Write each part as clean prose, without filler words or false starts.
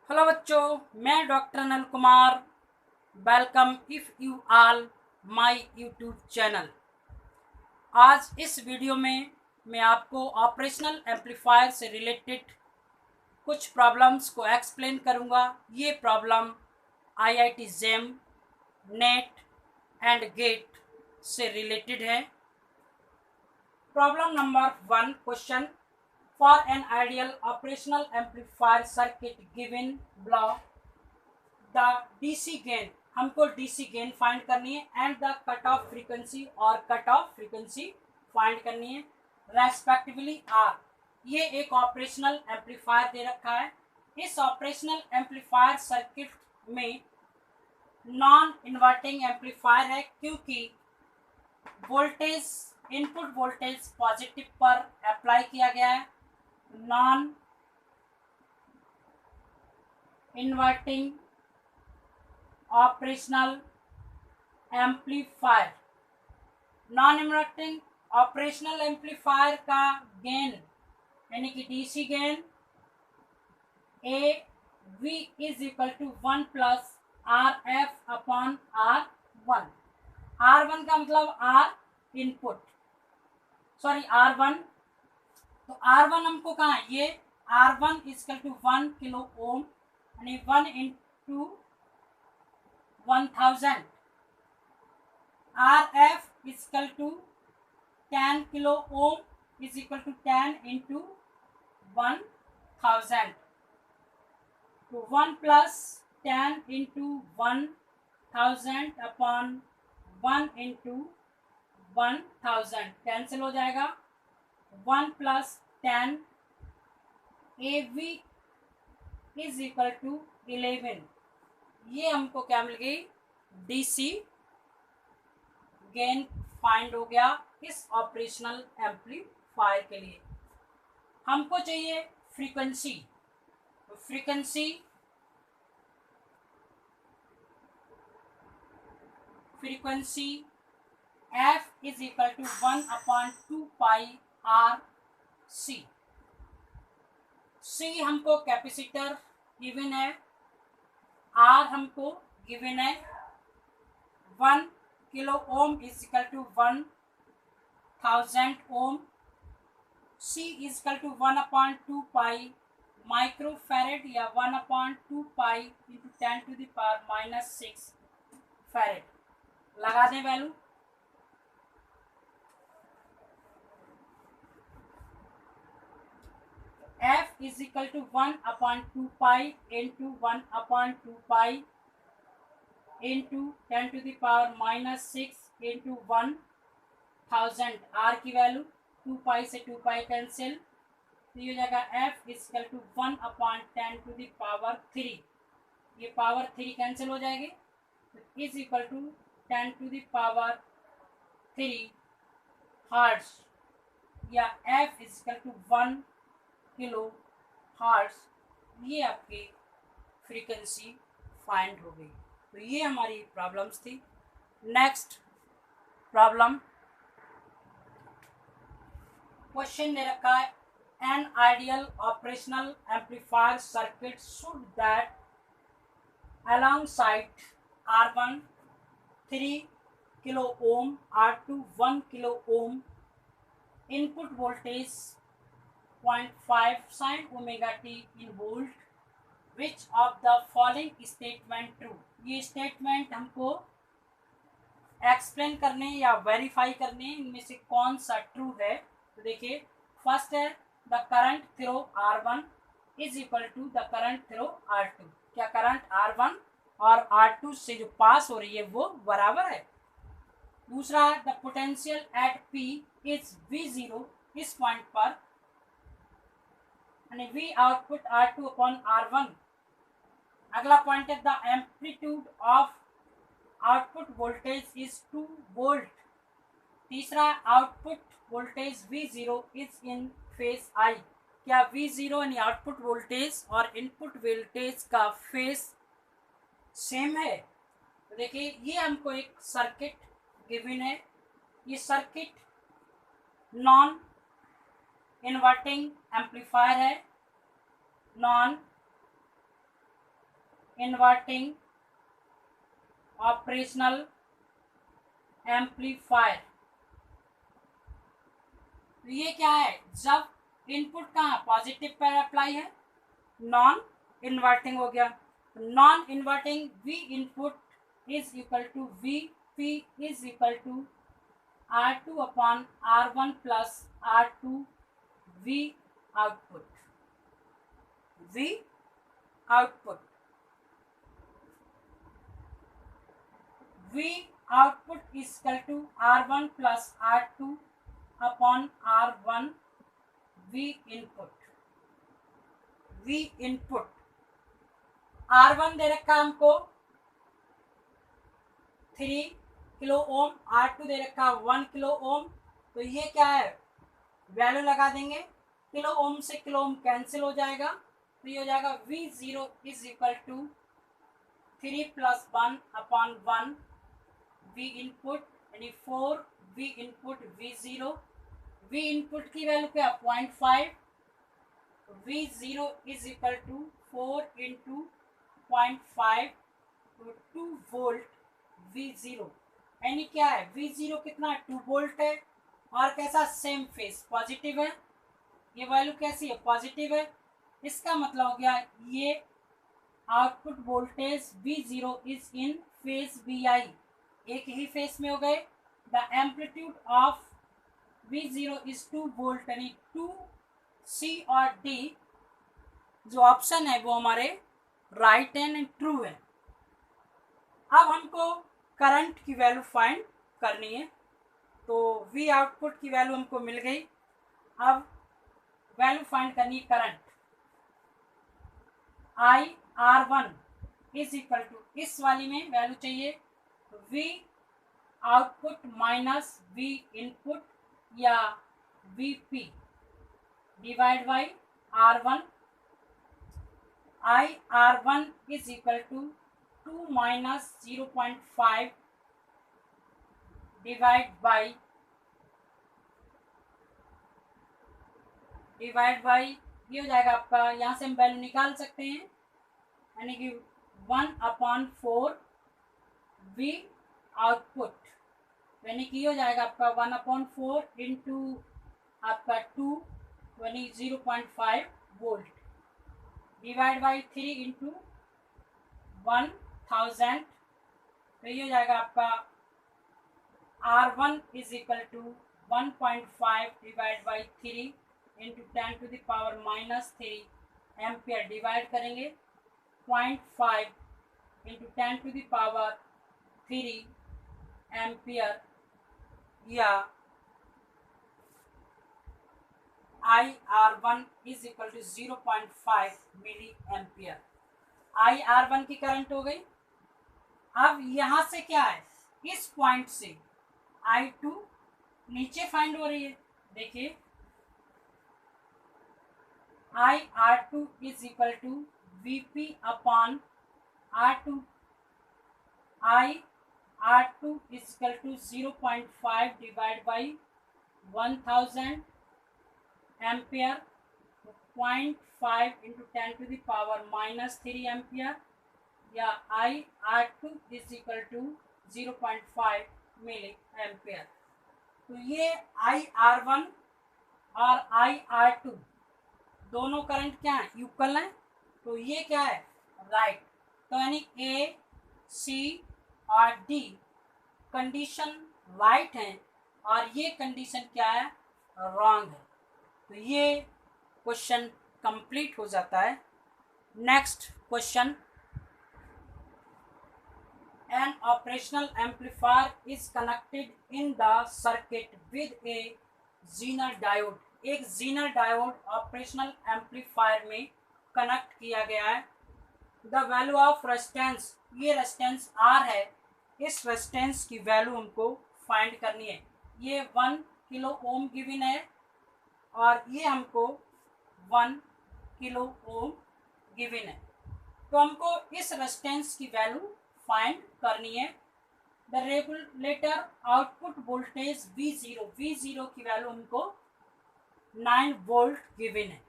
Hello बच्चों, मैं doctor Anil Kumar. Welcome if you all my YouTube channel. आज इस वीडियो में मैं आपको ऑपरेशनल एम्पलीफायर से रिलेटेड कुछ प्रॉब्लम्स को एक्सप्लेन करूंगा। ये problem IIT JAM, NET and GATE से रिलेटेड है। Problem number 1 question, for an ideal operational amplifier circuit given below the DC gain, हमको डीसी गेन फाइंड करनी है and the cut off frequency और cut off frequency find करनी है respectively are. ये एक ऑपरेशनल एम्पलीफायर दे रखा है। इस ऑपरेशनल एम्पलीफायर सर्किट में नॉन इन्वर्टिंग एम्पलीफायर है क्योंकि वोल्टेज, इनपुट वोल्टेज पॉजिटिव पर अप्लाई किया गया है। Non inverting operational amplifier, non inverting operational amplifier का गेन यानी कि DC gain A V is equal to 1 plus R F upon R one. R one का मतलब R input, sorry R one. तो आर वन हमको कहाँ है, ये R one is equal to 1 kilo ओम यानी 1 into 1000। R F is equal to 10 kilo ohm is equal to 10 into 1000। तो 1 plus 10 into 1000 upon 1 into 1000 cancel हो जाएगा। 1 plus 10 A V is equal to 11। ये हमको क्या मिल गई, डीसी गेन फाइंड हो गया इस ऑपरेशनल एम्पलीफायर के लिए। हमको चाहिए frequency. Frequency frequency F is equal to 1 upon 2 pi R C. C हमको कैपेसिटर गिवन है, आर हमको गिवन है 1 kilo ohm is equal to 1000 ohm. C is equal to 1 upon 2 pi micro farad या 1 upon 2 pi into 10 to the power minus 6 farad. लगा दें value. F is equal to 1 upon 2 pi into 1 upon 2 pi into 10 to the power minus 6 into 1000। R की value 2 pi से 2 pi cancel, तो ये हो जाएगा F is equal to 1 upon 10 to the power 3। ये power 3 cancel हो जाएगी, तो is equal to 10 to the power 3 hertz या F is equal to 1 kilo hertz. ये आपकी फ्रीक्वेंसी फाइंड हो गई। तो ये हमारी प्रॉब्लम्स थी। नेक्स्ट प्रॉब्लम, क्वेश्चन दे रखा है N ideal operational amplifier circuit should that alongside R1 3 kilo ohm, R2 1 kilo Om, input voltage 0.5 sin omega t in volt, which of the following statement true। ये statement हमको explain करने या verify करने, इनमें से कौन सा ट्रू है। तो देखिए, फर्स्ट है the current through R1 is equal to the current through R2। क्या करंट R1 और R2 से जो पास हो रही है वो बराबर है। दूसरा है the potential at P is V0, इस पॉइंट पर यानी V output R2 upon R1। अगला पॉइंट है the amplitude of output voltage is 2 volt. तीसरा output voltage V0 is in phase I। क्या V0 यानी आउटपुट वोल्टेज और इनपुट वोल्टेज का फेज सेम है। तो देखिए, ये हमको एक सर्किट गिवन है। ये सर्किट नॉन इन्वर्टिंग एम्पलीफायर है। Non inverting operational amplifier. तो ये क्या है, जब इनपुट कहाँ पॉजिटिव पर अप्लाई है, नॉन इन्वर्टिंग हो गया। Non inverting V input is equal to V P is equal to R2 upon R1 plus R2 V output. V output V output is equal to R1 plus R2 upon R1 V input. V input R1 दे रखा हमको 3 kilo ohm, R2 दे रखा 1 kilo ओम। तो ये क्या है, value लगा देंगे, किलो ओम से किलो ओम कैंसिल हो जाएगा। तो ये हो जाएगा V0 is equal to 3 plus 1 upon 1 V input, यानी 4 V input V0। V input की वैल्यू क्या, 0.5। V0 is equal to 4 into 0.5 तो 2 वोल्ट V0, यानी क्या है, V0 कितना 2 वोल्ट है और कैसा, सेम फेस पॉजिटिव है। ये वैल्यू कैसी है, पॉजिटिव है। इसका मतलब हो गया ये output voltage V0 is in phase Vi, एक ही फेस में हो गए। The amplitude of V0 is 2 volt, यानी 2 C और D जो ऑप्शन है वो हमारे राइट एंड ट्रू है। अब हमको करंट की वैल्यू फाइंड करनी है। तो V आउटपुट की वैल्यू हमको मिल गई। अब वैल्यू फाइंड करनी है current. IR1 is equal to, इस वाली में वैल्यू चाहिए V output minus V input या VP divide by R1। IR1 is equal to 2 minus 0.5 divide by ये हो जाएगा आपका, यहाँ से हम वैल्यू निकाल सकते हैं, यानी कि 1/4 V आउटपुट, यानी कि ये हो जाएगा आपका 1/4 इंटू आपका 2 यानी 0.5 वोल्ट डिवाइड बाई 3 इंटू 1000। तो ये हो जाएगा आपका R1 is equal to 1.5 divide by 3 into 10 to the power -3 ampere divide करेंगे 0.5 into 10 to the power 3 ampere, या IR1 is equal to 0.5 milli ampere. IR1 की करंट हो गई। अब यहां से क्या है, इस पॉइंट से I2 नीचे फाइंड हो रही है। देखिए IR2 is equal to VP upon R2। IR2 is equal to 0.5 divide by 1000 ampere, 0.5 into 10 to the power -3 ampere, या IR2 is equal to 0.5 milli ampere. तो ये IR1 और IR2 दोनों करंट क्या है, इक्वल है। तो ये क्या है, राइट। तो यानी A, C और D कंडीशन राइट है और ये कंडीशन क्या है, रॉन्ग है। तो ये क्वेश्चन कंप्लीट हो जाता है। Next question, an operational amplifier is connected in the circuit with a zener diode। एक zener diode ऑपरेशनल एम्पलीफायर में कनेक्ट किया गया है। द वैल्यू ऑफ रेजिस्टेंस, ये रेजिस्टेंस R है, इस रेजिस्टेंस की वैल्यू हमको फाइंड करनी है। ये 1 किलो ओम गिवन है और ये हमको 1 किलो ओम गिवन है। तो हमको इस रेजिस्टेंस की वैल्यू फाइंड करनी है। The regulator output voltage V0 की वैल्यू हमको 9 वोल्ट गिवन है।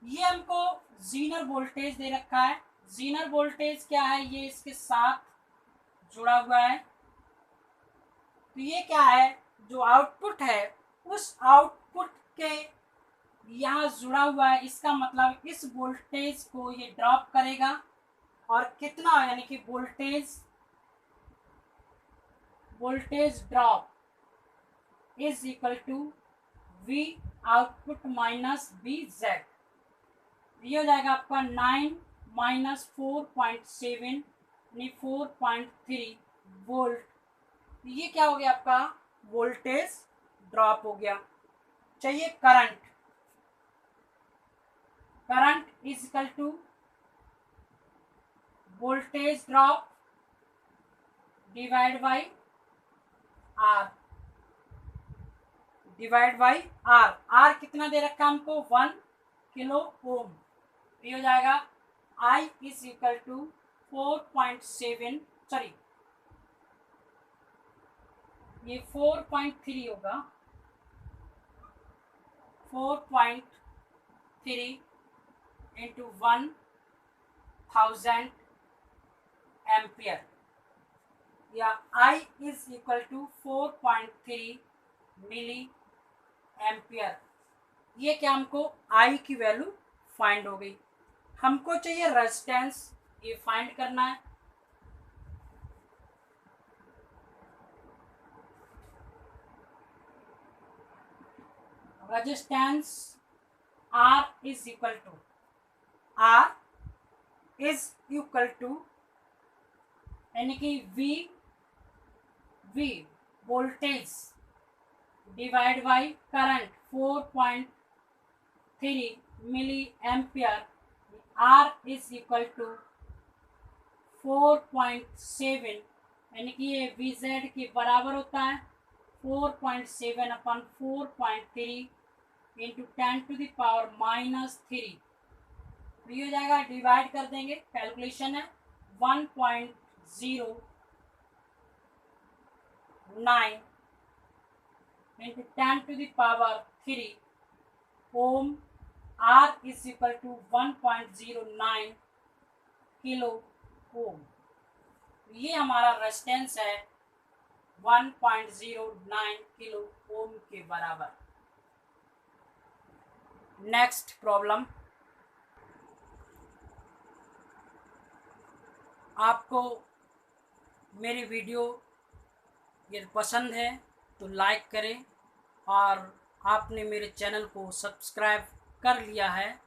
ये हमको जीनर वोल्टेज दे रखा है जीनर वोल्टेज क्या है, ये इसके साथ जुड़ा हुआ है। तो ये क्या है, जो आउटपुट है उस आउटपुट के यहाँ जुड़ा हुआ है, इसका मतलब इस वोल्टेज को ये ड्रॉप करेगा। और कितना, यानी कि voltage drop is equal to V output minus V Z. ये हो जाएगा आपका 9 माइनस 4.7 यानी 4.3 वोल्ट। ये क्या हो गया आपका, वोल्टेज ड्रॉप हो गया। चाहिए current, current is equal to voltage drop divide by R, divide by R. R कितना दे रखा है हमको, 1 किलो ओम। ये हो जाएगा I is equal to 4.7, sorry ये 4.3 होगा, 4.3 इंटू 1000 एम्पियर, या I is equal to 4.3 milli ampere. ये क्या, हमको I की वैल्यू फाइंड हो गई। हमको चाहिए रेजिस्टेंस, ये फाइंड करना है। Resistance R is equal to यानी कि V voltage divide by current 4.3 milli ampere. R is equal to 4.7 यानी कि ये VZ के बराबर होता है 4.7 अपन 4.3 इंटू 10⁻³ तो ये हो जाएगा, डिवाइड कर देंगे, कैलकुलेशन है 1.09 into 10⁻³ ohm. R is equal to 1.09 kilo ohm. ये हमारा रेजिस्टेंस है 1.09 किलो ओम के बराबर। नेक्स्ट प्रॉब्लम, आपको मेरी वीडियो ये पसंद है तो लाइक करें, और आपने मेरे चैनल को सब्सक्राइब कर लिया है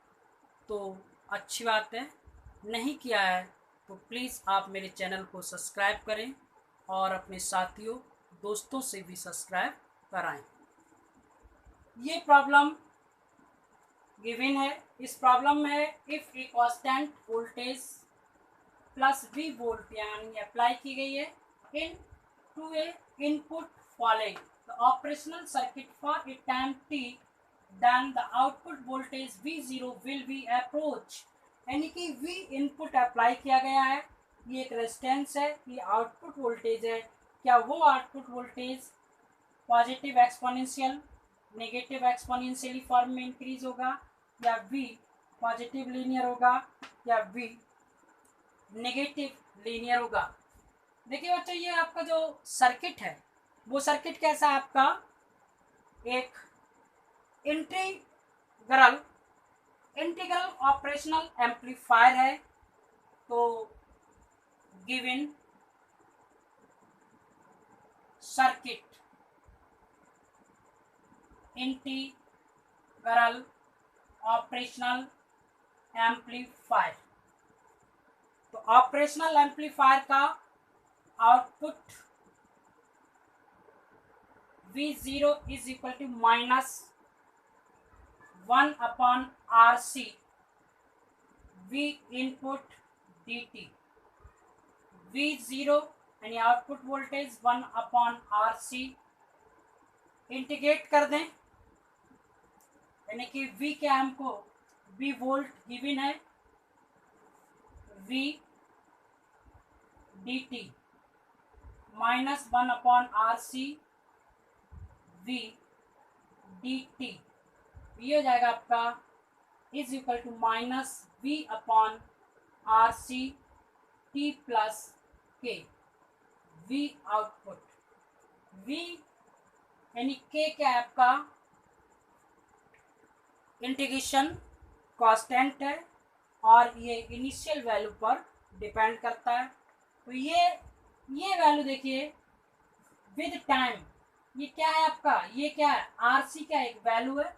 तो अच्छी बात है, नहीं किया है तो प्लीज़ आप मेरे चैनल को सब्सक्राइब करें और अपने साथियों दोस्तों से भी सब्सक्राइब कराएं। ये प्रॉब्लम गिवन है। इस प्रॉब्लम में if a constant voltage plus V volt यानी अप्लाई की गई है into a input following the operational circuit for a time t, then the output voltage V0 will be approach। यानी कि V input apply किया गया है, ये एक रेजिस्टेंस है, ये आउटपुट वोल्टेज है। क्या वो output voltage positive exponential, negative exponentially form में इंक्रीज होगा, या V पॉजिटिव लीनियर होगा, या V नेगेटिव लीनियर होगा। देखिए बच्चों, ये आपका जो सर्किट है वो सर्किट कैसा है, आपका एक इंटीग्रल ऑपरेशनल एम्पलीफायर है। तो given circuit integral operational amplifier, तो ऑपरेशनल एम्पलीफायर का output V0 is equal to -1/RC V input dt। V0 यानी आउटपुट वोल्टेज 1/RC, इंटीग्रेट कर दें, यानी कि V क्या हमको V वोल्ट गिवन है, V dt -1/RC V dt, ये हो जाएगा आपका is equal to -V/RC R C T plus K. V output, V यानी के क्या है आपका इंटीग्रेशन कांस्टेंट है और ये इनिशियल वैल्यू पर डिपेंड करता है। तो ये वैल्यू देखिए विद टाइम, ये क्या है आपका, ये क्या है आर सी क्या एक वैल्यू है,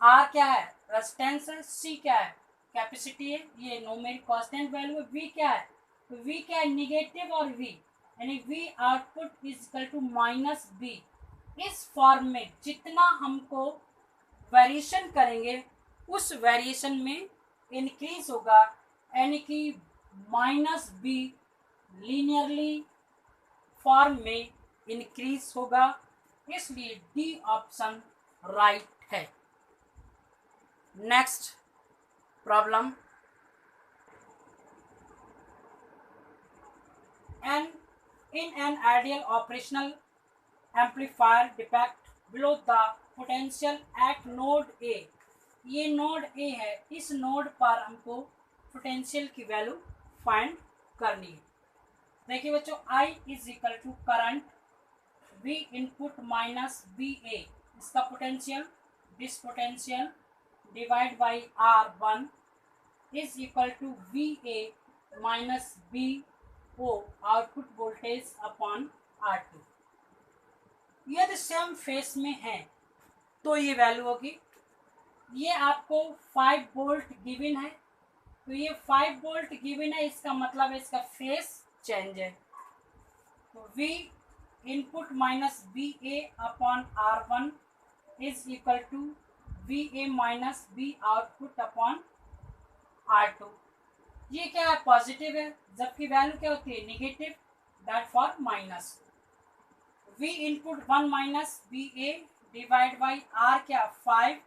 आर क्या है रेजिस्टेंस है, सी क्या है कैपेसिटी है, ये न्यूमेरिक कांस्टेंट वैल्यू है, वी क्या है, तो वी क्या है निगेटिव और वी यानी V output is equal to minus B. इस फॉर्म में जितना हमको वेरिएशन करेंगे उस वेरिएशन में इंक्रीज होगा, यानी कि माइनस बी लीनियरली फॉर्म में इंक्रीज होगा, इसलिए डी ऑप्शन राइट है। Next problem, an in an ideal operational amplifier depict below the potential at node A। ये नोड A है, इस नोड पर हमको पोटेंशियल की वैल्यू फाइंड करनी है। देखिए बच्चों, I is equal to current V input minus B A, इसका potential this potential divide by R1 is equal to V A minus B O output voltage upon R2। यदि same face में है तो ये वैल्यू होगी, ये आपको 5 volt given है, तो ये 5 वोल्ट गिवन है, इसका मतलब है इसका फेस चेंज है। तो V input minus B A upon R1 is equal to V A minus B output upon R2। ये क्या है पॉजिटिव है, जबकि वैल्यू क्या होती है negative, that for minus. V input 1 minus B A divide by R क्या 5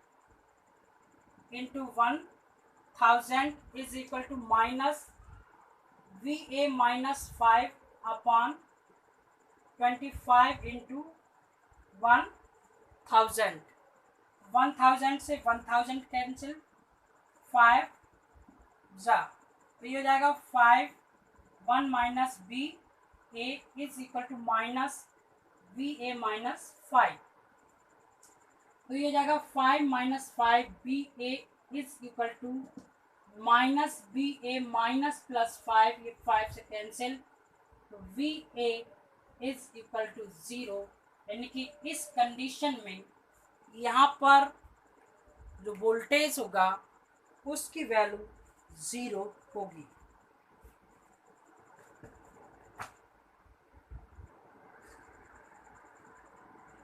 into 1000 is equal to minus V A minus 5 upon 25 into 1000। 1000 से 1000 कैंसिल, 5 जा, तो ये हो जाएगा 5 1 minus B A is equal to minus V A minus 5, तो ये हो जाएगा 5 minus 5 B A is equal to minus B A minus plus 5, ये 5 से कैंसिल, तो V A is equal to 0, यानी कि इस कंडीशन में यहाँ पर जो वोल्टेज होगा उसकी वैल्यू 0 होगी।